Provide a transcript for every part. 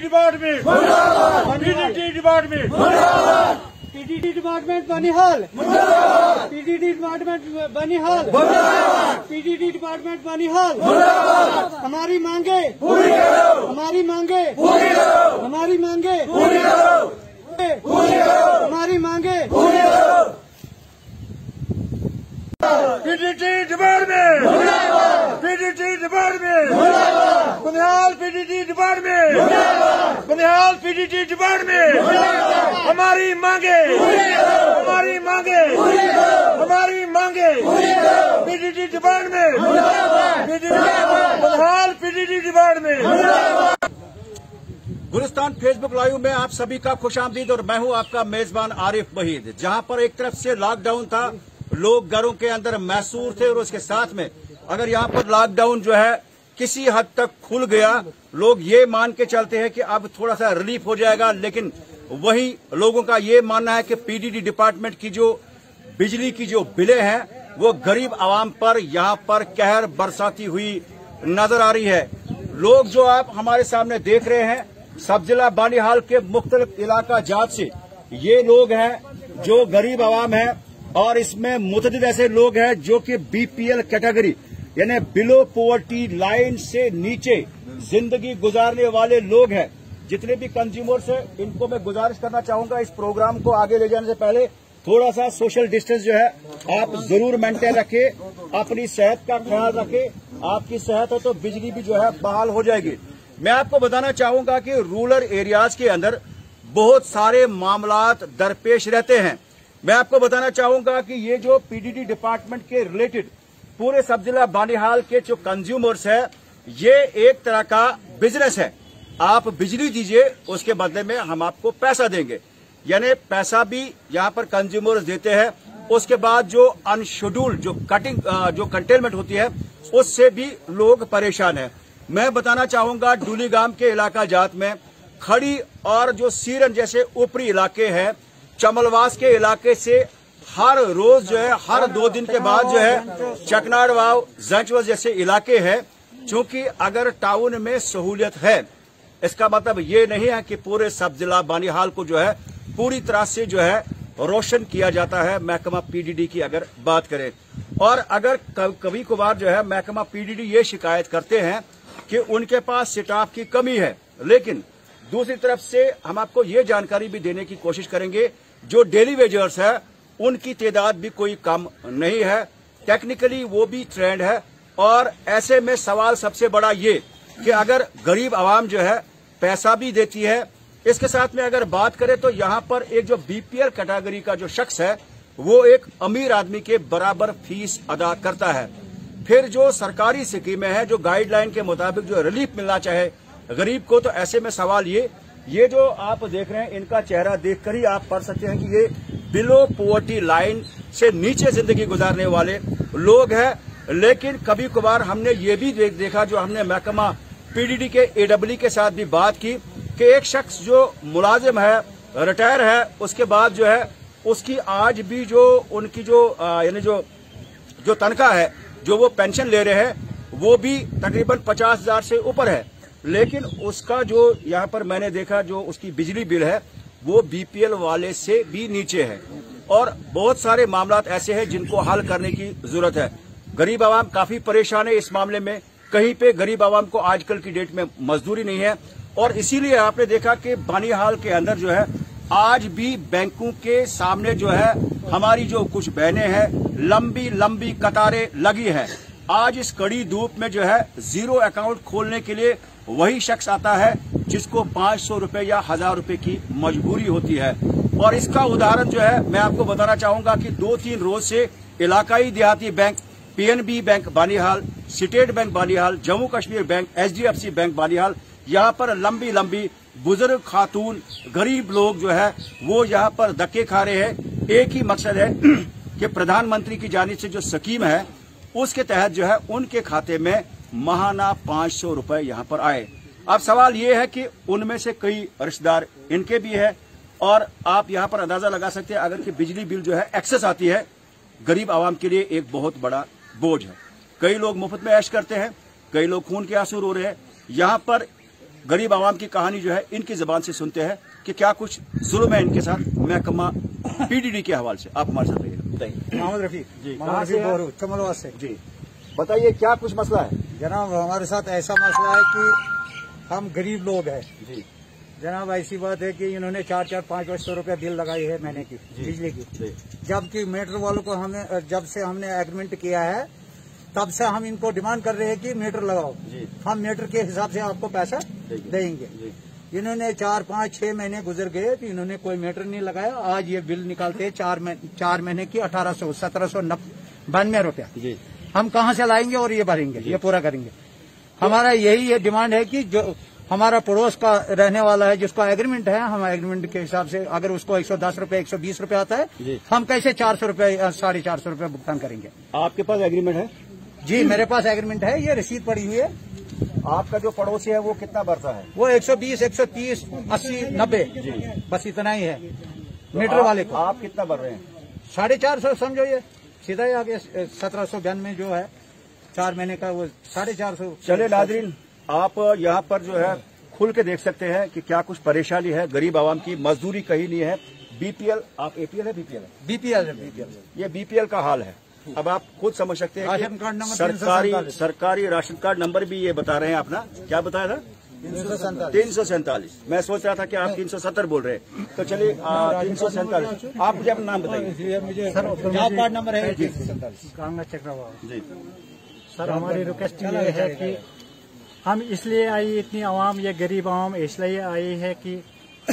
Department PDD department PDD department Banihal PDD department Banihal PDD department Banihal हमारी मांगे हमारी मांगे हमारी मांगे हमारी मांगे PDD department PDD department Banihal PDD department Banihal PDD department हमारी मांगे हमारी मांगे हमारी मांगे PDD department Banihal PDD department. Gulistan Facebook live में आप सभी का खुशामदीद और मैं हूं आपका मेजबान आरिफ वहीद। जहां पर एक तरफ से लॉकडाउन था, लोग घरों के अंदर महसूर थे और उसके साथ में अगर यहां पर लॉकडाउन जो है किसी हद तक खुल गया, लोग ये मान के चलते हैं कि अब थोड़ा सा रिलीफ हो जाएगा, लेकिन वही लोगों का ये मानना है कि पीडीडी डिपार्टमेंट की जो बिजली की जो बिलें हैं वो गरीब आवाम पर यहां पर कहर बरसाती हुई नजर आ रही है। लोग जो आप हमारे सामने देख रहे हैं सब जिला बानिहाल के मुख्तलिफ इलाका जात से ये लोग हैं जो गरीब आवाम है और इसमें मुतअद्दिद ऐसे लोग हैं जो कि बीपीएल कैटेगरी यानी बिलो पॉवर्टी लाइन से नीचे जिंदगी गुजारने वाले लोग हैं। जितने भी कंज्यूमर्स हैं इनको मैं गुजारिश करना चाहूंगा इस प्रोग्राम को आगे ले जाने से पहले थोड़ा सा सोशल डिस्टेंस जो है आप जरूर मेंटेन रखें, अपनी सेहत का ख्याल रखें। आपकी सेहत हो तो बिजली भी जो है बहाल हो जाएगी। मैं आपको बताना चाहूंगा कि रूरल एरियाज के अंदर बहुत सारे मामलात दरपेश रहते हैं। मैं आपको बताना चाहूंगा कि ये जो पीडीडी डिपार्टमेंट के रिलेटेड पूरे सब जिला बानिहाल के जो कंज्यूमर्स है ये एक तरह का बिजनेस है। आप बिजली दीजिए उसके बदले में हम आपको पैसा देंगे, यानी पैसा भी यहाँ पर कंज्यूमर्स देते हैं। उसके बाद जो अनशेड्यूल्ड जो कटिंग जो कंटेनमेंट होती है उससे भी लोग परेशान हैं। मैं बताना चाहूंगा डूलीगाम के इलाका जात में खड़ी और जो सीरन जैसे ऊपरी इलाके हैं, चमलवास के इलाके से हर रोज जो है हर 2 दिन के बाद जो है चकनाड़ वाव जंचवल जैसे इलाके हैं। चूंकि अगर टाउन में सहूलियत है इसका मतलब ये नहीं है कि पूरे सब जिला बानिहाल को जो है पूरी तरह से जो है रोशन किया जाता है। महकमा पीडीडी की अगर बात करें और अगर कभी कभार जो है महकमा पीडीडी ये शिकायत करते हैं कि उनके पास स्टाफ की कमी है, लेकिन दूसरी तरफ से हम आपको ये जानकारी भी देने की कोशिश करेंगे जो डेली वेजर्स है उनकी तादाद भी कोई कम नहीं है। टेक्निकली वो भी ट्रेंड है और ऐसे में सवाल सबसे बड़ा ये कि अगर गरीब आवाम जो है पैसा भी देती है, इसके साथ में अगर बात करें तो यहाँ पर एक जो बीपीएल कैटेगरी का जो शख्स है वो एक अमीर आदमी के बराबर फीस अदा करता है। फिर जो सरकारी स्कीमें हैं जो गाइडलाइन के मुताबिक जो रिलीफ मिलना चाहे गरीब को, तो ऐसे में सवाल ये जो आप देख रहे हैं इनका चेहरा देखकर ही आप पढ़ सकते हैं कि ये बिलो पॉवर्टी लाइन से नीचे जिंदगी गुजारने वाले लोग हैं। लेकिन कभी कभार हमने ये भी देखा जो हमने महकमा पीडीडी के एडब्ल्यू के साथ भी बात की कि एक शख्स जो मुलाजिम है, रिटायर है, उसके बाद जो है उसकी आज भी जो उनकी जो यानी जो तनख्वाह है जो वो पेंशन ले रहे हैं वो भी तकरीबन 50,000 से ऊपर है, लेकिन उसका जो यहाँ पर मैंने देखा जो उसकी बिजली बिल है वो बीपीएल वाले से भी नीचे है। और बहुत सारे मामलात ऐसे हैं जिनको हल करने की जरूरत है। गरीब आवाम काफी परेशान है इस मामले में। कहीं पे गरीब आवाम को आजकल की डेट में मजदूरी नहीं है और इसीलिए आपने देखा कि बानिहाल के अंदर जो है आज भी बैंकों के सामने जो है हमारी जो कुछ बहनें हैं लंबी लंबी कतारें लगी हैं। आज इस कड़ी धूप में जो है जीरो अकाउंट खोलने के लिए वही शख्स आता है जिसको 500 रुपए या 1000 रुपए की मजबूरी होती है। और इसका उदाहरण जो है मैं आपको बताना चाहूंगा कि 2-3 रोज से इलाकाई देहाती bank, PNB bank Banihal, state bank Banihal, Jammu Kashmir bank, HDFC bank Banihal, यहाँ पर लंबी लंबी बुजुर्ग खातून गरीब लोग जो है वो यहाँ पर धक्के खा रहे हैं। एक ही मकसद है कि प्रधानमंत्री की जानिब से जो स्कीम है उसके तहत जो है उनके खाते में महाना 500 रुपए यहाँ पर आए। अब सवाल ये है कि उनमें से कई रिश्तेदार इनके भी है और आप यहाँ पर अंदाजा लगा सकते हैं अगर कि बिजली बिल जो है एक्सेस आती है गरीब आवाम के लिए एक बहुत बड़ा बोझ है। कई लोग मुफ्त में ऐश करते हैं, कई लोग खून के आंसू रो रहे हैं। यहाँ पर गरीब आवाम की कहानी जो है इनकी जबान से सुनते हैं कि क्या कुछ जुल्म है इनके साथ महकमा पीडीडी के हवाले से। आप हमारे साथ रहिए, बताइए। मोहम्मद रफीक जी, मोहम्मद रफीक बोरू चमलवा से। जी, बताइए क्या कुछ मसला है। जनाब हमारे साथ ऐसा मसला है कि हम गरीब लोग हैं जी जनाब। ऐसी बात है कि इन्होंने 4-5 रुपए बिल लगाई है महीने की बिजली की, जबकि मीटर वालों को जब से हमने एग्रीमेंट किया है तब से हम इनको डिमांड कर रहे हैं कि मीटर लगाओ, हम मीटर के हिसाब से आपको पैसा देंगे। इन्होंने 4-5-6 महीने गुजर गए तो इन्होंने कोई मीटर नहीं लगाया। आज ये बिल निकालते हैं 4 महीने की 1792 रुपया। हम कहाँ से लाएंगे और ये भरेंगे, ये पूरा करेंगे। हमारा यही डिमांड है कि जो हमारा पड़ोस का रहने वाला है जिसका एग्रीमेंट है, हम एग्रीमेंट के हिसाब से अगर उसको 110 रुपए 120 रुपए आता है, हम कैसे 400 रुपए 450 रुपए भुगतान करेंगे। आपके पास एग्रीमेंट है? जी मेरे पास एग्रीमेंट है, ये रसीद पड़ी हुई है। आपका जो पड़ोसी है वो कितना भरता है? वो 120, 130, 80, 90 बस इतना ही है मीटर वाले को। आप कितना भर रहे हैं? 450 समझो, ये सीधा ही आगे 1792 जो है 4 महीने का, वो 450। चले नाज़रीन, आप यहाँ पर जो है खुल के देख सकते हैं कि क्या कुछ परेशानी है गरीब आवाम की। मजदूरी कहीं नहीं है। बीपीएल, आप एपीएल है बीपीएल है? बीपीएल ये बीपीएल का हाल है। अब आप खुद समझ सकते हैं राशन कि कार्ड नंबर सरकारी राशन कार्ड नंबर भी ये बता रहे हैं अपना। क्या बताया था? 347। मैं सोच रहा था कि आप 370 बोल रहे हैं। तो चलिए 347। आप मुझे अपना नाम बताइए। जॉब कार्ड नंबर है 347। कांगा चक्रवाल जी सर, हमारी रिक्वेस्ट ये है कि हम इसलिए आई, इतनी आवाम, ये गरीब आवाम इसलिए आई है कि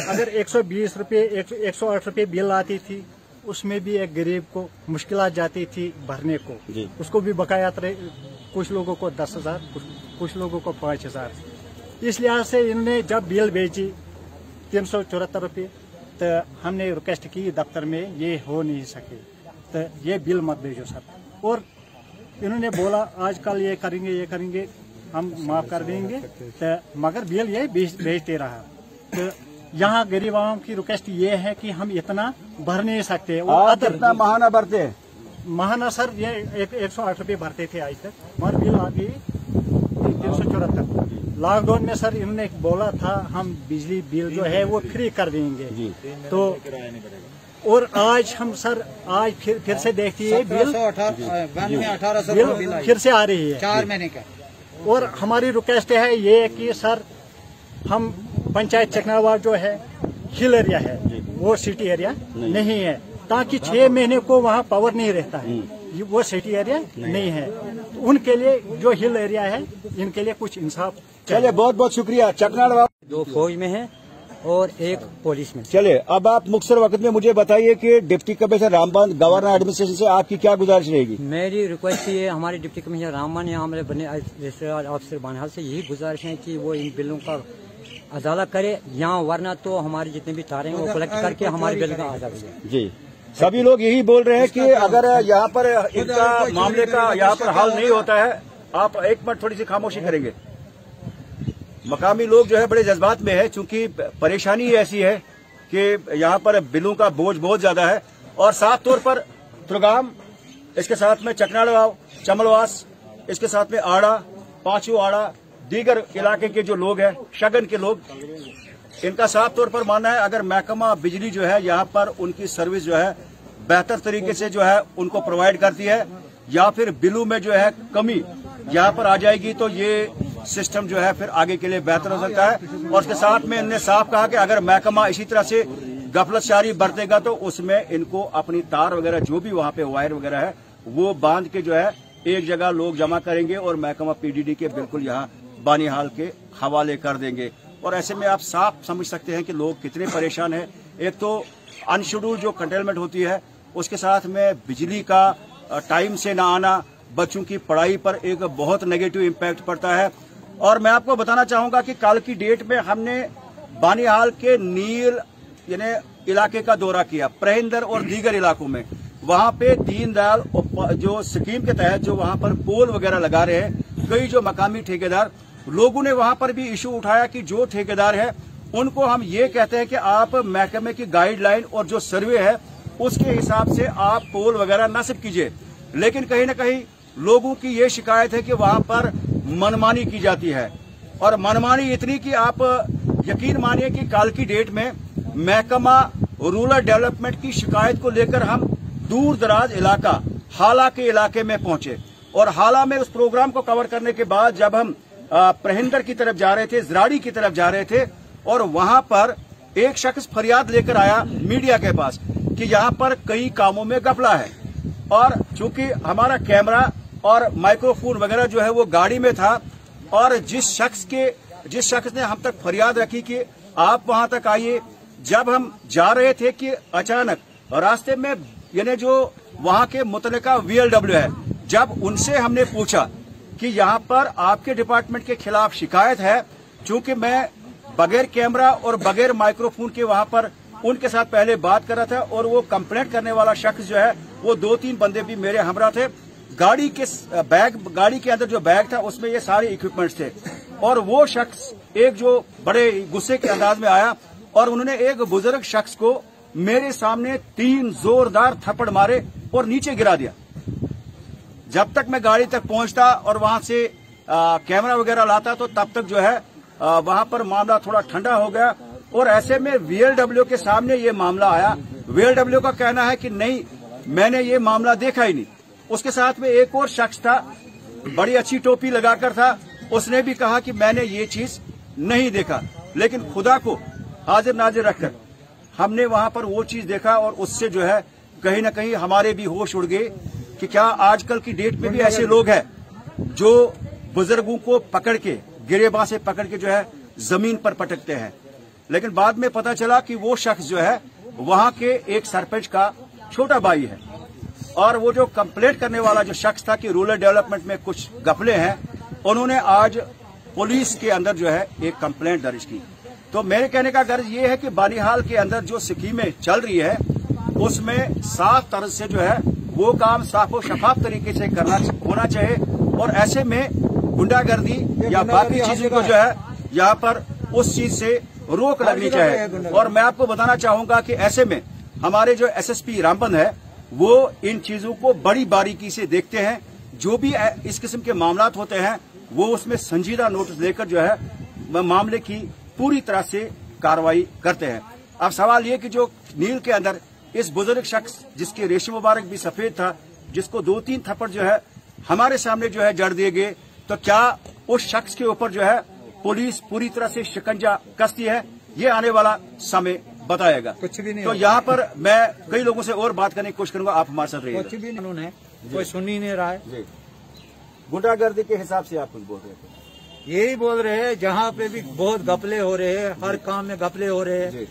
अगर 120 रुपये 108 रुपये बिल आती थी, उसमें भी एक गरीब को मुश्किलात जाती थी भरने को। उसको भी बकाया कुछ लोगों को 10,000, कुछ लोगों को 5,000। इस लिहाज से इन्होंने जब बिल भेजी 374 रुपये, तो हमने रिक्वेस्ट की दफ्तर में ये हो नहीं सके, तो ये बिल मत भेजो सर। और इन्होंने बोला आजकल ये करेंगे, हम माफ कर देंगे, तो मगर बिल ये भेजते रहा। तो यहाँ गरीब आवाम की रिक्वेस्ट ये है कि हम इतना भर नहीं सकते। आप कितना महाना भरते हैं? महाना सर ये 108 रुपये भरते थे आज तक, मगर बिल आ गई 374। लॉकडाउन में सर इन्होंने बोला था हम बिजली बिल जो है वो फ्री कर देंगे। तो और आज हम सर आज फिर से देखती है बिल 1800 फिर से आ रही है 4 महीने का। और हमारी रिक्वेस्ट है ये कि सर हम पंचायत चकनावा जो है हिल एरिया है, वो सिटी एरिया नहीं है, ताकि 6 महीने को वहाँ पावर नहीं रहता है, वो सिटी एरिया नहीं है। तो उनके लिए जो हिल एरिया है इनके लिए कुछ इंसाफ। चलिए बहुत बहुत शुक्रिया। चकनाड़ 2 फौज में है और 1 पुलिस में। चलिए अब आप मुख्तर वक्त में मुझे बताइए कि डिप्टी कमिश्नर रामबान गवर्नर एडमिनिस्ट्रेशन से आपकी क्या गुजारिश रहेगी? मेरी रिक्वेस्ट ये हमारे डिप्टी कमिश्नर रामबान या हमारे बने रजिस्ट्रार ऑफिसर बानिहाल से यही गुजारिश है कि वो इन बिलों का अदालत करे, यहाँ वरना तो हमारे जितने भी तारे हैं वो कलेक्ट करके हमारे बिल का आधा करे। जी, सभी लोग यही बोल रहे हैं कि अगर यहाँ पर इनका मामले का यहाँ पर हल नहीं होता है, आप एक मिनट थोड़ी सी खामोशी करेंगे। मकामी लोग जो है बड़े जज्बात में है, चूंकि परेशानी ऐसी है कि यहाँ पर बिलों का बोझ बहुत ज्यादा है। और साफ तौर पर त्रुगाम, इसके साथ में चकनाड़वाव, चमलवास, इसके साथ में आड़ा, पांचू आड़ा, दीगर इलाके के जो लोग हैं, शगन के लोग, इनका साफ तौर पर मानना है अगर महकमा बिजली जो है यहाँ पर उनकी सर्विस जो है बेहतर तरीके से जो है उनको प्रोवाइड करती है, या फिर बिलों में जो है कमी यहाँ पर आ जाएगी, तो ये सिस्टम जो है फिर आगे के लिए बेहतर हो सकता है। और उसके साथ में इन्होंने साफ कहा कि अगर महकमा इसी तरह से गफलतशारी बरतेगा तो उसमें इनको अपनी तार वगैरह जो भी वहां पे वायर वगैरह है वो बांध के जो है एक जगह लोग जमा करेंगे और महकमा पीडीडी के बिल्कुल यहाँ बानिहाल के हवाले कर देंगे। और ऐसे में आप साफ समझ सकते हैं कि लोग कितने परेशान हैं। एक तो अनशेड्यूल जो कंटेनमेंट होती है, उसके साथ में बिजली का टाइम से ना आना बच्चों की पढ़ाई पर एक बहुत नेगेटिव इम्पैक्ट पड़ता है। और मैं आपको बताना चाहूंगा कि कल की डेट में हमने बानिहाल के नील यानी इलाके का दौरा किया, प्रहिंदर और दीगर इलाकों में। वहां पे दीनदयाल जो स्कीम के तहत जो वहां पर पोल वगैरह लगा रहे हैं, कई जो मकामी ठेकेदार लोगों ने वहां पर भी इशू उठाया कि जो ठेकेदार है उनको हम ये कहते हैं कि आप महकमे की गाइडलाइन और जो सर्वे है उसके हिसाब से आप पोल वगैरह नस्ब कीजिए। लेकिन कहीं न कहीं लोगों की ये शिकायत है कि वहां पर मनमानी की जाती है। और मनमानी इतनी कि आप यकीन मानिए कि कल की डेट में महकमा रूरल डेवलपमेंट की शिकायत को लेकर हम दूर दराज इलाका हाला के इलाके में पहुंचे और हाला में उस प्रोग्राम को कवर करने के बाद जब हम प्रहिंदर की तरफ जा रहे थे, जराड़ी की तरफ जा रहे थे और वहां पर एक शख्स फरियाद लेकर आया मीडिया के पास कि यहां पर कई कामों में घपला है। और चूंकि हमारा कैमरा और माइक्रोफोन वगैरह जो है वो गाड़ी में था और जिस शख्स ने हम तक फरियाद रखी कि आप वहां तक आइए, जब हम जा रहे थे कि अचानक रास्ते में यानी जो वहां के मुतलका VLW है, जब उनसे हमने पूछा कि यहाँ पर आपके डिपार्टमेंट के खिलाफ शिकायत है, चूंकि मैं बगैर कैमरा और बगैर माइक्रोफोन के वहां पर उनके साथ पहले बात कर रहा था और वो कंप्लेंट करने वाला शख्स जो है वो 2-3 बंदे भी मेरे हमरा थे। गाड़ी के अंदर जो बैग था उसमें ये सारे इक्विपमेंट्स थे और वो शख्स एक जो बड़े गुस्से के अंदाज में आया और उन्होंने एक बुजुर्ग शख्स को मेरे सामने 3 जोरदार थप्पड़ मारे और नीचे गिरा दिया। जब तक मैं गाड़ी तक पहुंचता और वहां से कैमरा वगैरह लाता तो तब तक जो है वहां पर मामला थोड़ा ठंडा हो गया और ऐसे में VLW के सामने ये मामला आया। VLW का कहना है कि नहीं, मैंने ये मामला देखा ही नहीं। उसके साथ में एक और शख्स था, बड़ी अच्छी टोपी लगाकर था, उसने भी कहा कि मैंने ये चीज नहीं देखा। लेकिन खुदा को हाजिर नाजिर रखकर हमने वहां पर वो चीज देखा और उससे जो है कहीं ना कहीं हमारे भी होश उड़ गए कि क्या आजकल की डेट में भी ऐसे लोग हैं जो बुजुर्गों को पकड़ के गिरेबां से पकड़ के जो है जमीन पर पटकते हैं। लेकिन बाद में पता चला कि वो शख्स जो है वहां के एक सरपंच का छोटा भाई है और वो जो कंप्लेंट करने वाला जो शख्स था कि रूरल डेवलपमेंट में कुछ घपले हैं, उन्होंने आज पुलिस के अंदर जो है एक कंप्लेंट दर्ज की। तो मेरे कहने का गर्ज ये है कि बानिहाल के अंदर जो स्कीमें चल रही है उसमें साफ तरह से जो है वो काम साफ और शफाफ तरीके से होना चाहिए और ऐसे में गुंडागर्दी या बाकी चीजों को जो है यहाँ पर उस चीज से रोक लगनी चाहिए। और मैं आपको बताना चाहूंगा कि ऐसे में हमारे जो SSP रामबन है वो इन चीजों को बड़ी बारीकी से देखते हैं। जो भी इस किस्म के मामलात होते हैं वो उसमें संजीदा नोटिस लेकर जो है मामले की पूरी तरह से कार्रवाई करते हैं। अब सवाल ये कि जो नील के अंदर इस बुजुर्ग शख्स जिसके रेशम मुबारक भी सफेद था, जिसको 2-3 थप्पड़ जो है हमारे सामने जो है जड़ दिए गए, तो क्या उस शख्स के ऊपर जो है पुलिस पूरी तरह से शिकंजा कसती है? ये आने वाला समय बताएगा। कुछ भी नहीं तो यहाँ पर मैं कई लोगों से और बात करने की कोशिश करूंगा, आप हमारे साथ रहिएगा। कुछ भी कानून है, कोई सुन ही नहीं रहा है। जी, गुंडागर्दी के हिसाब से आप कुछ बोल रहे थे। यही बोल रहे हैं, जहाँ पे भी बहुत घपले हो रहे हैं, हर काम में घपले हो रहे हैं,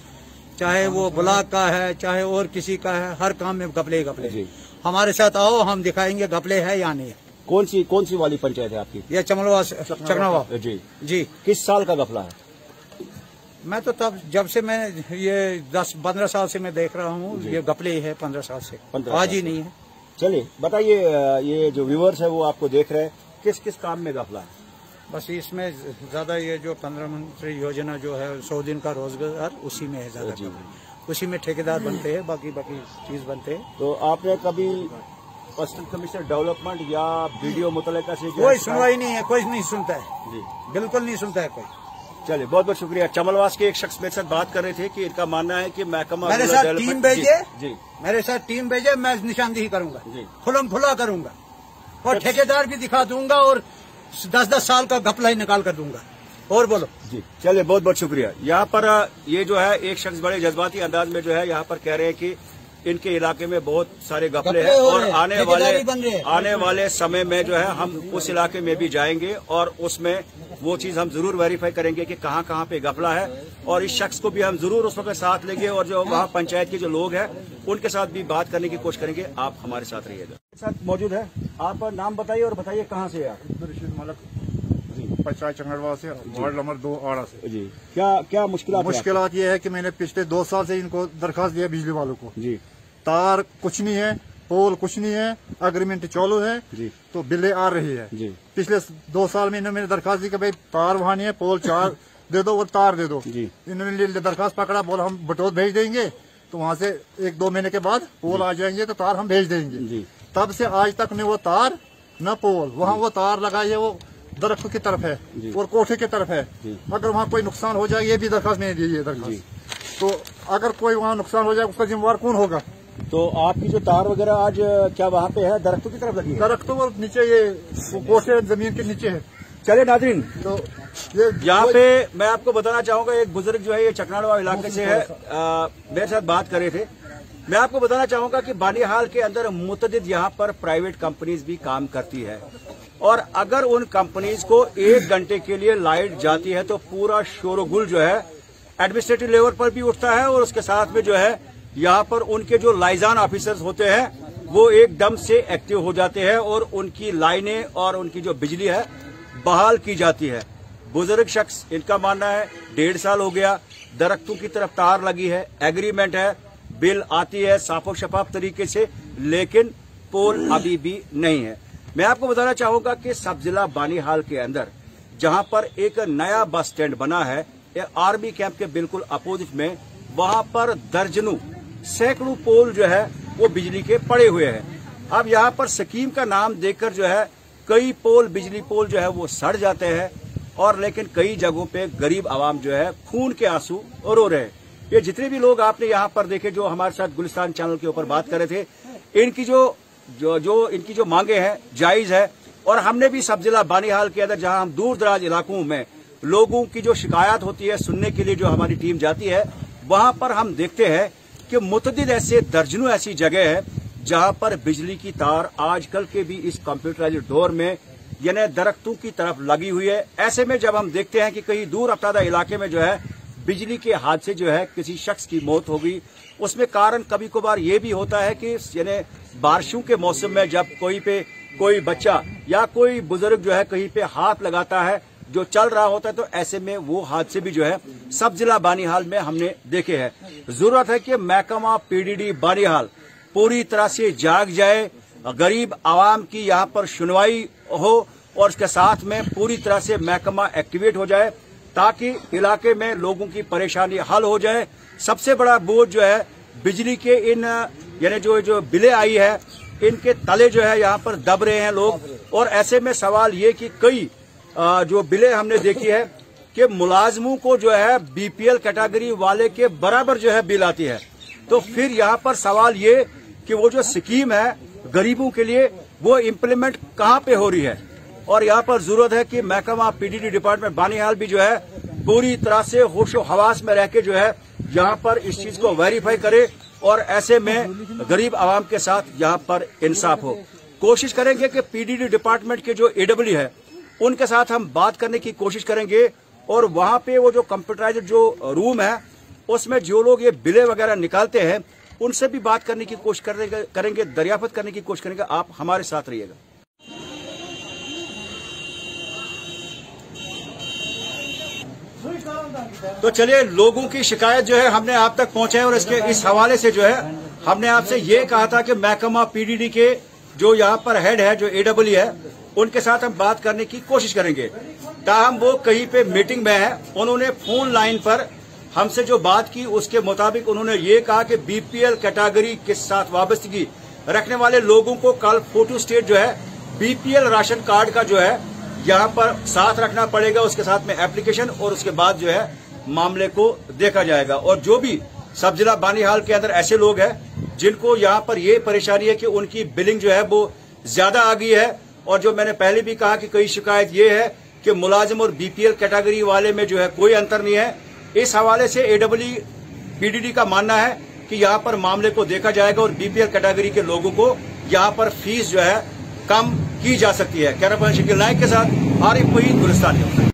चाहे वो ब्लॉक का है चाहे और किसी का है, हर काम में घपले घपले। हमारे साथ आओ, हम दिखाएंगे घपले है या नहीं। कौन सी वाली पंचायत है आपकी? ये चकनावा। जी। किस साल का घपला है? मैं तो तब जब से मैं ये 10-15 साल से मैं देख रहा हूँ, ये घपले ही है 15 साल से, आज ही नहीं है। चलिए बताइए, ये जो व्यूअर्स है वो आपको देख रहे हैं, किस किस काम में घपला है? बस इसमें ज्यादा ये जो प्रधानमंत्री योजना जो है 100 दिन का रोजगार, उसी में है ज्यादा। उसी में ठेकेदार बनते हैं, बाकी चीज बनते हैं। तो आपने कभी असिस्टेंट कमिश्नर डेवलपमेंट या BDO मुतलका से कोई सुनवाई नहीं है, कोई नहीं सुनता है जी, बिल्कुल नहीं सुनता है कोई। चलिए बहुत बहुत शुक्रिया। चमलवास के एक शख्स मेरे साथ बात कर रहे थे कि इनका मानना है कि महकमा मेरे साथ टीम भेजे जी, मेरे साथ टीम भेजे, मैं निशानदेही करूंगा, खुलम खुला करूंगा और ठेकेदार भी दिखा दूंगा और 10-10 साल का घपला ही निकाल कर दूंगा। और बोलो जी। चलिए बहुत बहुत शुक्रिया। यहाँ पर ये जो है एक शख्स बड़े जज्बाती अंदाज में जो है यहाँ पर कह रहे हैं कि इनके इलाके में बहुत सारे घपले हैं और आने वाले समय में जो है हम उस इलाके में भी जाएंगे और उसमें वो चीज हम जरूर वेरीफाई करेंगे कि कहाँ पे घपला है और इस शख्स को भी हम जरूर उस वक्त साथ लेंगे और जो वहाँ पंचायत के जो लोग हैं उनके साथ भी बात करने की कोशिश करेंगे। आप हमारे साथ रहिएगा। साथ मौजूद है, आप नाम बताइए और बताइए कहाँ से आप? रशीद मलक जी, पंचायत चंगड़वा से, वार्ड नंबर 2 आड़ा से। जी, क्या मुश्किलात ये है कि मैंने पिछले 2 साल से इनको दरखास्त दिया बिजली वालों को जी। तार कुछ नहीं है, पोल कुछ नहीं है, अग्रीमेंट चालू है जी, तो बिलें आ रही है जी। पिछले 2 साल में मैंने दरखास्त दी कि भाई तार वहाँ नहीं है, पोल 4 दे दो और तार दे दो जी। इन्होंने दरखास्त पकड़ा, बोला हम बटोत भेज देंगे, तो वहाँ से 1-2 महीने के बाद पोल आ जाएंगे तो तार हम भेज देंगे जी। तब से आज तक न वो तार न पोल, वहाँ वो तार लगाई है, वो दरख्तों की तरफ है और कोठे की तरफ है। अगर वहाँ कोई नुकसान हो जाए, ये भी दरखास्त मैंने दी है दरखास्त। तो अगर कोई वहाँ नुकसान हो जाए उसका जिम्मेवार कौन होगा? तो आपकी जो तार वगैरह आज क्या वहाँ पे है, दरख्तों की तरफ लगी है? दरख्तों और नीचे ये कोठे जमीन के नीचे है। चले नाज़रीन, तो ये यहाँ पे मैं आपको बताना चाहूंगा, एक बुजुर्ग जो है ये चकनाड़वा इलाके से है, मेरे साथ बात कर रहे थे। मैं आपको बताना चाहूंगा कि बानिहाल के अंदर मुतअद्दिद यहाँ पर प्राइवेट कंपनीज भी काम करती है और अगर उन कंपनीज को 1 घंटे के लिए लाइट जाती है तो पूरा शोरगुल जो है एडमिनिस्ट्रेटिव लेवल पर भी उठता है और उसके साथ में जो है यहाँ पर उनके जो लाइजान ऑफिसर्स होते हैं वो एकदम से एक्टिव हो जाते हैं और उनकी लाइनें और उनकी जो बिजली है बहाल की जाती है। बुजुर्ग शख्स, इनका मानना है 1.5 साल हो गया, दरख्तों की तरफ तार लगी है, एग्रीमेंट है, बिल आती है साफो शफाफ तरीके से, लेकिन पोल अभी भी नहीं है। मैं आपको बताना चाहूंगा कि सब जिला बानिहाल के अंदर जहां पर एक नया बस स्टैंड बना है आर्मी कैंप के बिल्कुल अपोजिट में, वहां पर दर्जनों सैकड़ों पोल जो है वो बिजली के पड़े हुए हैं। अब यहाँ पर स्कीम का नाम देकर जो है कई पोल, बिजली पोल जो है वो सड़ जाते हैं और लेकिन कई जगहों पे गरीब आवाम जो है खून के आंसू रो रहे हैं। ये जितने भी लोग आपने यहाँ पर देखे जो हमारे साथ गुलिस्तान चैनल के ऊपर बात कर रहे थे, इनकी इनकी जो मांगे हैं जायज है और हमने भी सब जिला बानिहाल के अंदर जहां हम दूर दराज इलाकों में लोगों की जो शिकायत होती है सुनने के लिए जो हमारी टीम जाती है, वहां पर हम देखते हैं कि मुतअद्दिद ऐसे दर्जनों ऐसी जगह है जहां पर बिजली की तार आजकल के भी इस कंप्यूटराइज्ड दौर में यानी दरख्तों की तरफ लगी हुई है। ऐसे में जब हम देखते हैं कि कहीं दूर अफतादा इलाके में जो है बिजली के हादसे जो है किसी शख्स की मौत हो गई, उसमें कारण कभी कभार ये भी होता है कि यानी बारिशों के मौसम में जब कोई बच्चा या कोई बुजुर्ग जो है कहीं पे हाथ लगाता है जो चल रहा होता है, तो ऐसे में वो हादसे भी जो है सब जिला बानिहाल में हमने देखे हैं। जरूरत है कि महकमा पीडीडी बानिहाल पूरी तरह से जाग जाए, गरीब आवाम की यहाँ पर सुनवाई हो और उसके साथ में पूरी तरह से महकमा एक्टिवेट हो जाए ताकि इलाके में लोगों की परेशानी हल हो जाए। सबसे बड़ा बोझ जो है बिजली के इन यानी जो बिलें आई है इनके तले जो है यहाँ पर दब रहे हैं लोग। और ऐसे में सवाल ये कि कई जो बिलें हमने देखी है कि मुलाजमों को जो है बीपीएल कैटेगरी वाले के बराबर जो है बिल आती है, तो फिर यहाँ पर सवाल ये कि वो जो स्कीम है गरीबों के लिए वो इम्प्लीमेंट कहाँ पे हो रही है। और यहाँ पर जरूरत है कि महकमा पीडीडी डिपार्टमेंट बानिहाल भी जो है पूरी तरह से होशो हवास में रह के जो है यहाँ पर इस चीज को वेरीफाई करे और ऐसे में गरीब आवाम के साथ यहाँ पर इंसाफ हो। कोशिश करेंगे कि पीडीडी डिपार्टमेंट के जो एडब्ल्यू है उनके साथ हम बात करने की कोशिश करेंगे और वहां पे वो जो कंप्यूटराइज्ड जो रूम है उसमें जो लोग ये बिलें वगैरह निकालते हैं उनसे भी बात करने की कोशिश करेंगे, दरियाफ्त करने की कोशिश करेंगे। आप हमारे साथ रहिएगा। तो चलिए, लोगों की शिकायत जो है हमने आप तक पहुंचाई और इस हवाले से जो है हमने आपसे ये कहा था कि महकमा पीडीडी के जो यहाँ पर हेड है, जो एडब्ल्यू है, उनके साथ हम बात करने की कोशिश करेंगे। ताहम वो कहीं पे मीटिंग में है। उन्होंने फोन लाइन पर हमसे जो बात की उसके मुताबिक उन्होंने ये कहा कि बीपीएल कैटेगरी के साथ वाबस्तगी रखने वाले लोगों को कल फोटो स्टेट जो है बीपीएल राशन कार्ड का जो है यहाँ पर साथ रखना पड़ेगा, उसके साथ में एप्लीकेशन, और उसके बाद जो है मामले को देखा जाएगा। और जो भी सब जिला बानिहाल के अंदर ऐसे लोग हैं जिनको यहाँ पर ये परेशानी है कि उनकी बिलिंग जो है वो ज्यादा आ गई है, और जो मैंने पहले भी कहा कि कई शिकायत ये है कि मुलाजिम और बीपीएल कैटेगरी वाले में जो है कोई अंतर नहीं है। इस हवाले से एडब्ल्यू पीडीडी का मानना है कि यहाँ पर मामले को देखा जाएगा और बीपीएल कैटेगरी के लोगों को यहाँ पर फीस जो है कम की जा सकती है। कैमरा पर्सन शकील नायक के साथ आरिफ वहीद, गुलिस्तान।